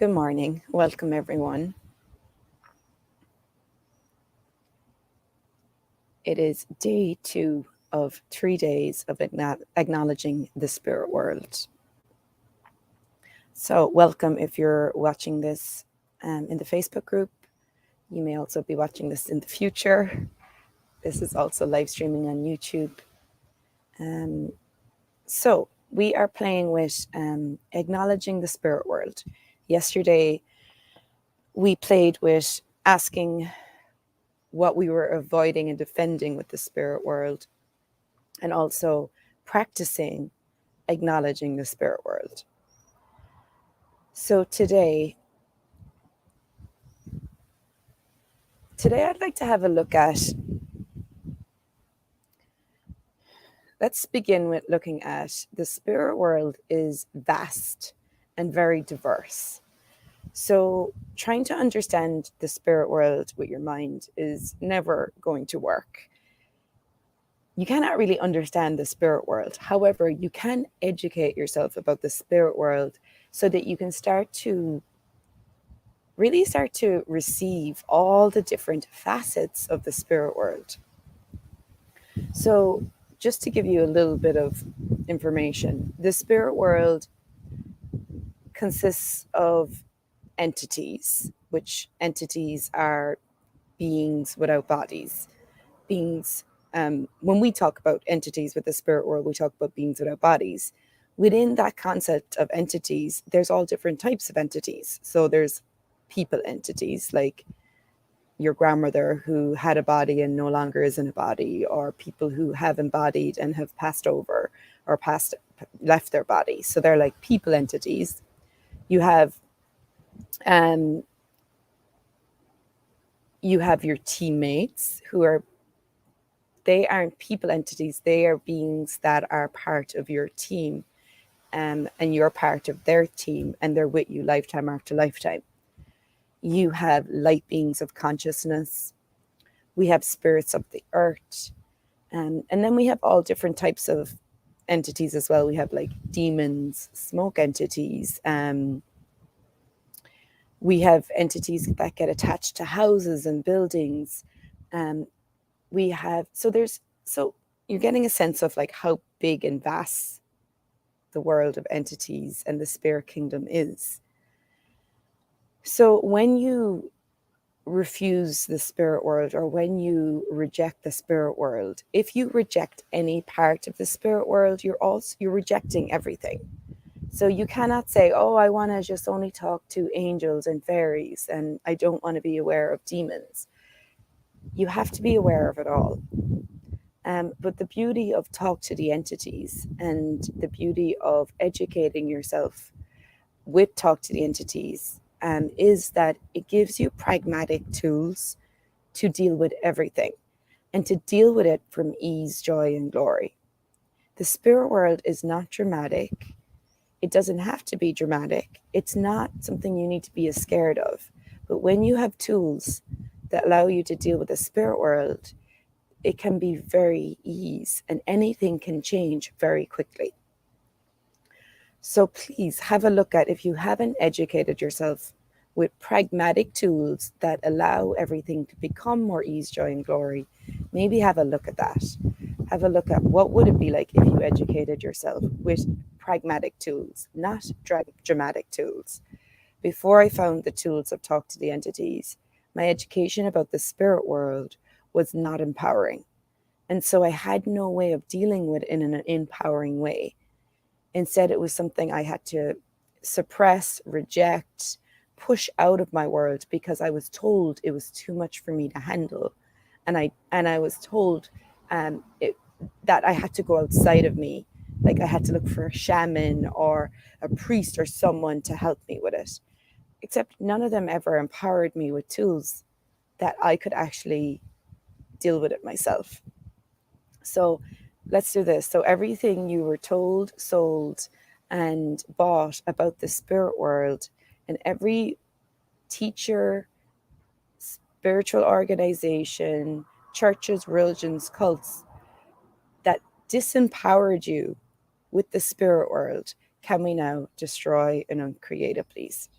Good morning. Welcome, everyone. It is day 2 of 3 days of acknowledging the spirit world. So, welcome if you're watching this in the Facebook group. You may also be watching this in the future. This is also live streaming on YouTube. So, we are playing with acknowledging the spirit world. Yesterday, we played with asking what we were avoiding and defending with the spirit world, and also practicing acknowledging the spirit world. So today I'd like to have a look at, let's begin with looking at the spirit world is vast and very diverse. So trying to understand the spirit world with your mind is never going to work. You cannot really understand the spirit world. However, you can educate yourself about the spirit world so that you can really start to receive all the different facets of the spirit world. So, just to give you a little bit of information, the spirit world consists of entities, which entities are beings without bodies. When we talk about entities with the spirit world, we talk about beings without bodies. Within that concept of entities, there's all different types of entities. So there's people entities, like your grandmother who had a body and no longer is in a body, or people who have embodied and have passed over or left their body. So they're like people entities. You have your teammates they aren't people entities. They are beings that are part of your team, and you're part of their team, and they're with you lifetime after lifetime. You have light beings of consciousness. We have spirits of the earth. And then we have all different types of entities as well. We have like demons, smoke entities. We have entities that get attached to houses and buildings. So you're getting a sense of like how big and vast the world of entities and the spirit kingdom is. So when you refuse the spirit world, or when you reject the spirit world, if you reject any part of the spirit world, you're rejecting everything. So you cannot say, oh, I want to just only talk to angels and fairies, and I don't want to be aware of demons. You have to be aware of it all. But the beauty of talk to the entities, and the beauty of educating yourself with talk to the entities, is that it gives you pragmatic tools to deal with everything, and to deal with it from ease, joy, and glory. The spirit world is not dramatic. It doesn't have to be dramatic. It's not something you need to be scared of. But when you have tools that allow you to deal with the spirit world, it can be very easy, and anything can change very quickly. So please have a look at, if you haven't educated yourself with pragmatic tools that allow everything to become more ease, joy, and glory, maybe have a look at that. Have a look at what would it be like if you educated yourself with pragmatic tools, not dramatic tools. Before I found the tools of talk to the entities, my education about the spirit world was not empowering. And so I had no way of dealing with it in an empowering way. Instead, it was something I had to suppress, reject, push out of my world, because I was told it was too much for me to handle. And I was told that I had to go outside of me. Like I had to look for a shaman or a priest or someone to help me with it. Except none of them ever empowered me with tools that I could actually deal with it myself. So let's do this. So everything you were told, sold, and bought about the spirit world, and every teacher, spiritual organization, churches, religions, cults that disempowered you with the spirit world, can we now destroy and uncreate it, please?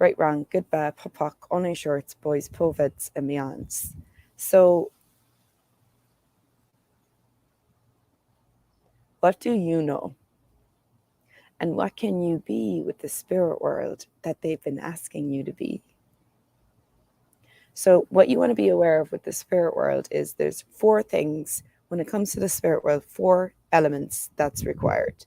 right, wrong, good, bad, popak, only shorts, boys, poveds, and meons. So what do you know? And what can you be with the spirit world that they've been asking you to be? So what you want to be aware of with the spirit world is there's 4 things when it comes to the spirit world, 4 elements that's required.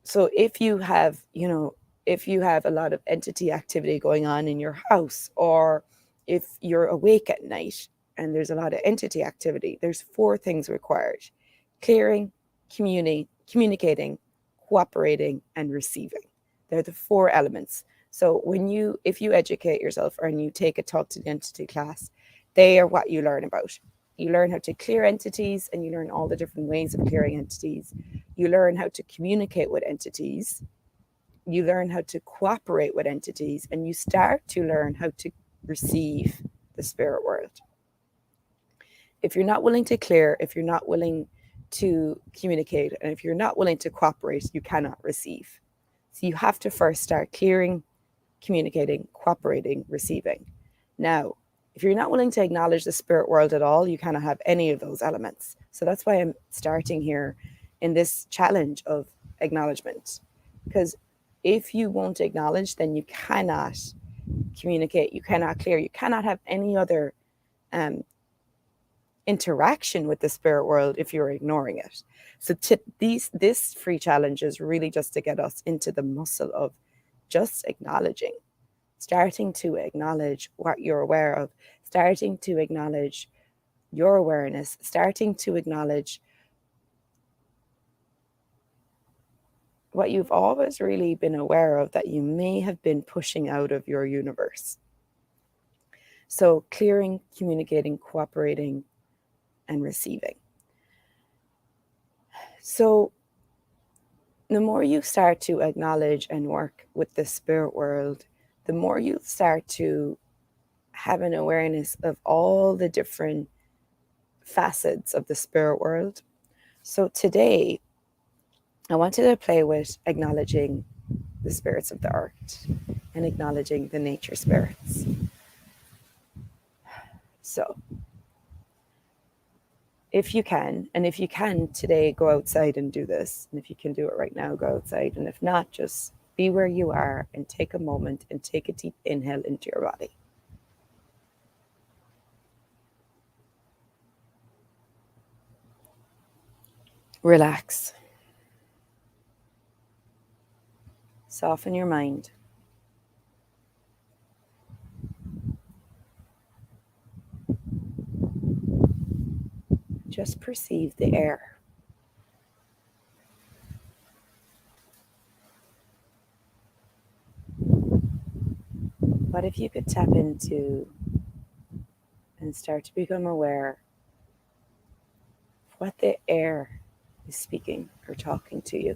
So if you have, if you have a lot of entity activity going on in your house, or if you're awake at night and there's a lot of entity activity, there's 4 things required: clearing, communicating, cooperating, and receiving. They're the 4 elements. So if you educate yourself or you take a talk to the entity class, they are what you learn about. You learn how to clear entities, and you learn all the different ways of clearing entities. You learn how to communicate with entities. You learn how to cooperate with entities, and you start to learn how to receive the spirit world. If you're not willing to clear, if you're not willing to communicate, and if you're not willing to cooperate, you cannot receive. So you have to first start clearing, communicating, cooperating, receiving. Now, if you're not willing to acknowledge the spirit world at all, you cannot have any of those elements. So that's why I'm starting here in this challenge of acknowledgement. Because if you won't acknowledge, then you cannot communicate, you cannot clear, you cannot have any other interaction with the spirit world if you're ignoring it. So this free challenge is really just to get us into the muscle of just acknowledging, starting to acknowledge what you're aware of, starting to acknowledge your awareness, starting to acknowledge what you've always really been aware of that you may have been pushing out of your universe. So clearing, communicating, cooperating, and receiving. So the more you start to acknowledge and work with the spirit world, the more you start to have an awareness of all the different facets of the spirit world. So today, I wanted to play with acknowledging the spirits of the earth and acknowledging the nature spirits. So if you can, and if you can today, go outside and do this. And if you can do it right now, go outside. And if not, just be where you are and take a moment and take a deep inhale into your body. Relax. Soften your mind. Just perceive the air. What if you could tap into and start to become aware of what the air is speaking or talking to you?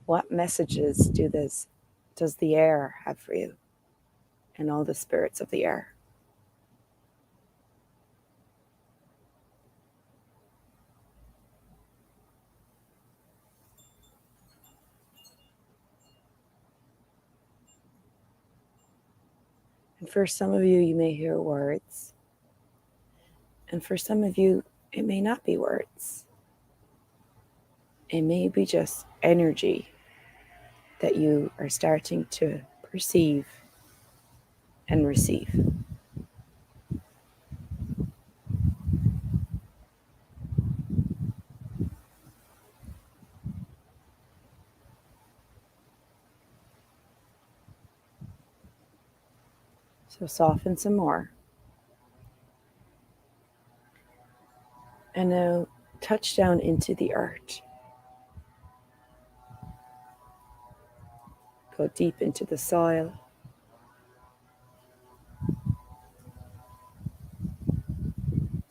What messages does the air have for you and all the spirits of the air? And for some of you, you may hear words. And for some of you, it may not be words. It may be just energy that you are starting to perceive and receive. So soften some more. And now touch down into the earth. Go deep into the soil.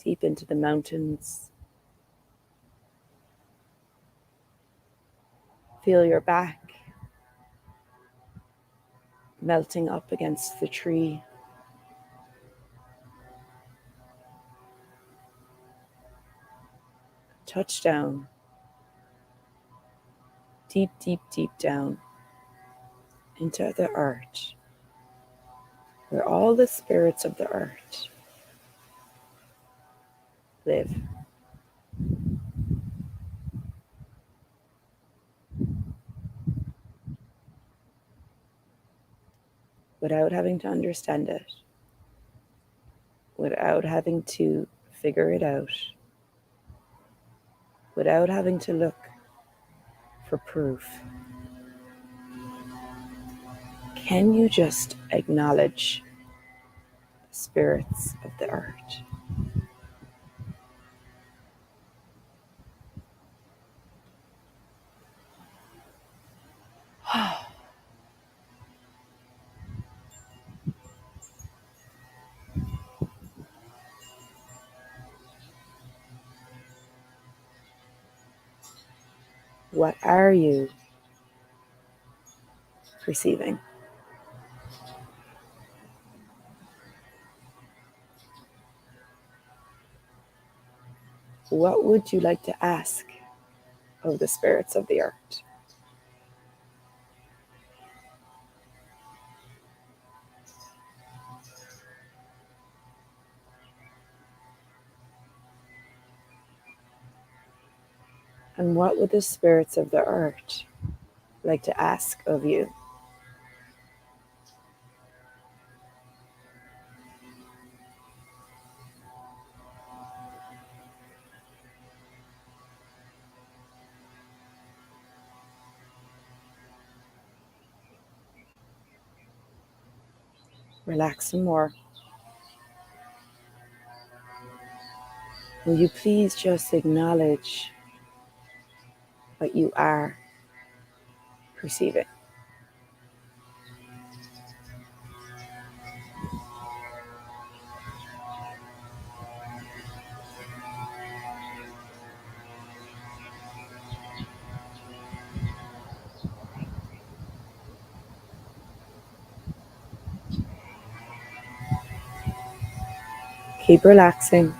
Deep into the mountains. Feel your back melting up against the tree. touch down, deep, deep, deep down into the earth, where all the spirits of the earth live. Without having to understand it, without having to figure it out, without having to look for proof. Can you just acknowledge the spirits of the earth? What are you perceiving? What would you like to ask of the spirits of the earth? And what would the spirits of the earth like to ask of you? Relax some more. Will you please just acknowledge what you are perceiving? Keep relaxing.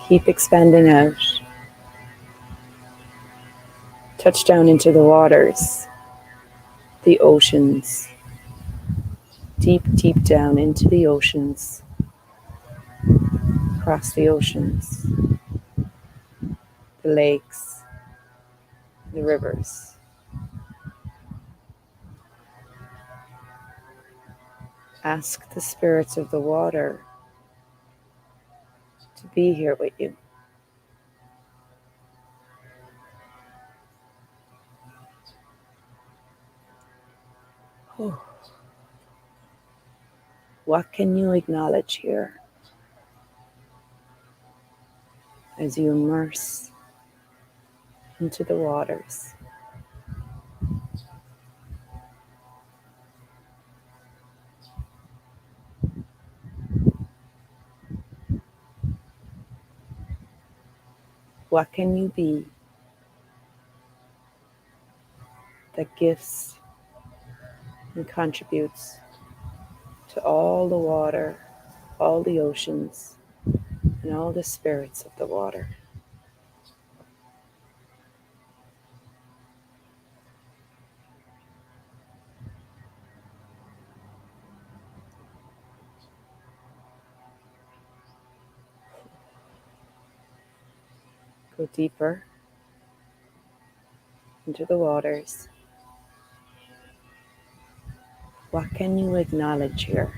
Keep expanding out. Touch down into the waters, the oceans, deep, deep down into the oceans, across the oceans, the lakes, the rivers. Ask the spirits of the water to be here with you. What can you acknowledge here as you immerse into the waters? What can you be that gifts and contributes to all the water, all the oceans, and all the spirits of the water? Go deeper into the waters. What can you acknowledge here?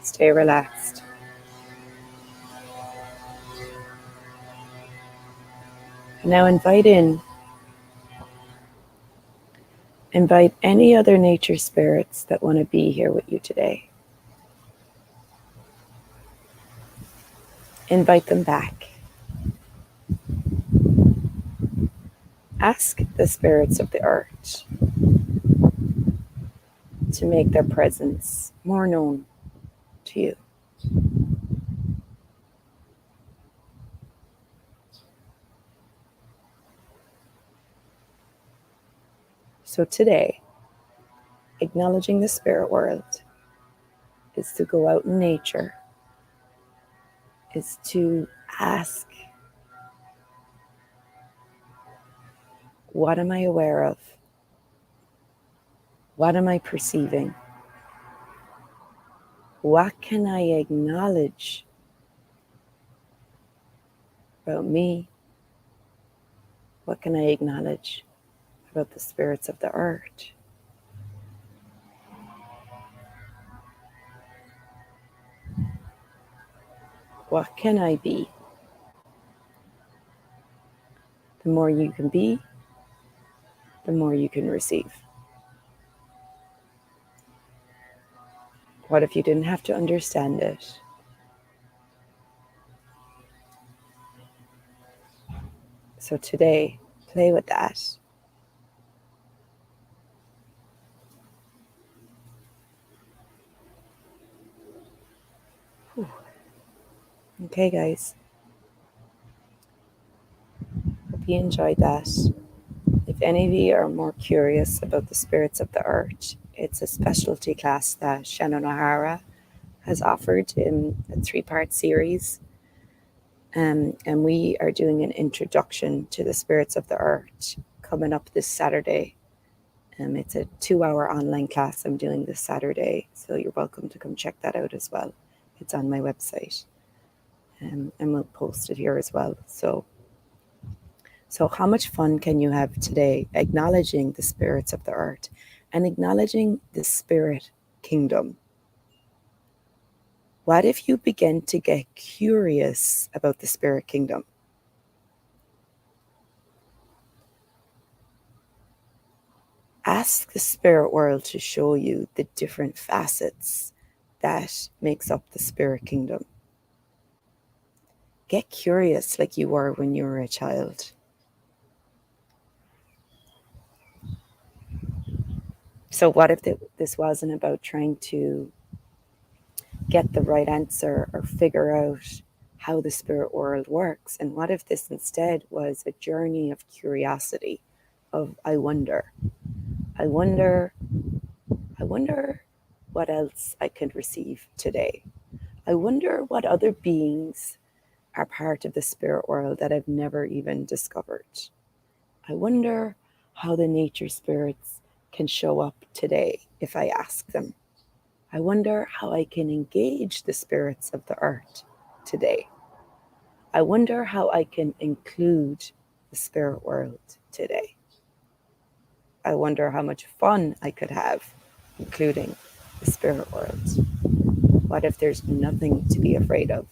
Stay relaxed. Now invite any other nature spirits that want to be here with you today. Invite them back. Ask the spirits of the earth to make their presence more known to you. So today, acknowledging the spirit world is to go out in nature, is to ask, what am I aware of? What am I perceiving? What can I acknowledge about me? What can I acknowledge about the spirits of the earth? What can I be? The more you can be, the more you can receive. What if you didn't have to understand it? So today, play with that. Whew. Okay, guys. Hope you enjoyed that. If any of you are more curious about the spirits of the earth, it's a specialty class that Shannon O'Hara has offered in a 3-part series. And we are doing an introduction to the spirits of the earth coming up this Saturday. It's a 2-hour online class I'm doing this Saturday, so you're welcome to come check that out as well. It's on my website, and we'll post it here as well. So how much fun can you have today acknowledging the spirits of the earth and acknowledging the spirit kingdom? What if you begin to get curious about the spirit kingdom? Ask the spirit world to show you the different facets that makes up the spirit kingdom. Get curious like you were when you were a child. So what if this wasn't about trying to get the right answer or figure out how the spirit world works? And what if this instead was a journey of curiosity, of I wonder what else I could receive today. I wonder what other beings are part of the spirit world that I've never even discovered. I wonder how the nature spirits can show up today if I ask them. I wonder how I can engage the spirits of the earth today. I wonder how I can include the spirit world today. I wonder how much fun I could have including the spirit world. What if there's nothing to be afraid of?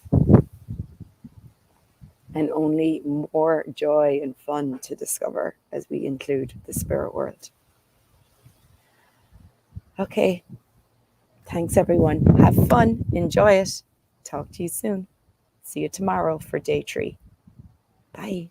And only more joy and fun to discover as we include the spirit world. Okay. Thanks, everyone. Have fun. Enjoy it. Talk to you soon. See you tomorrow for day 3. Bye.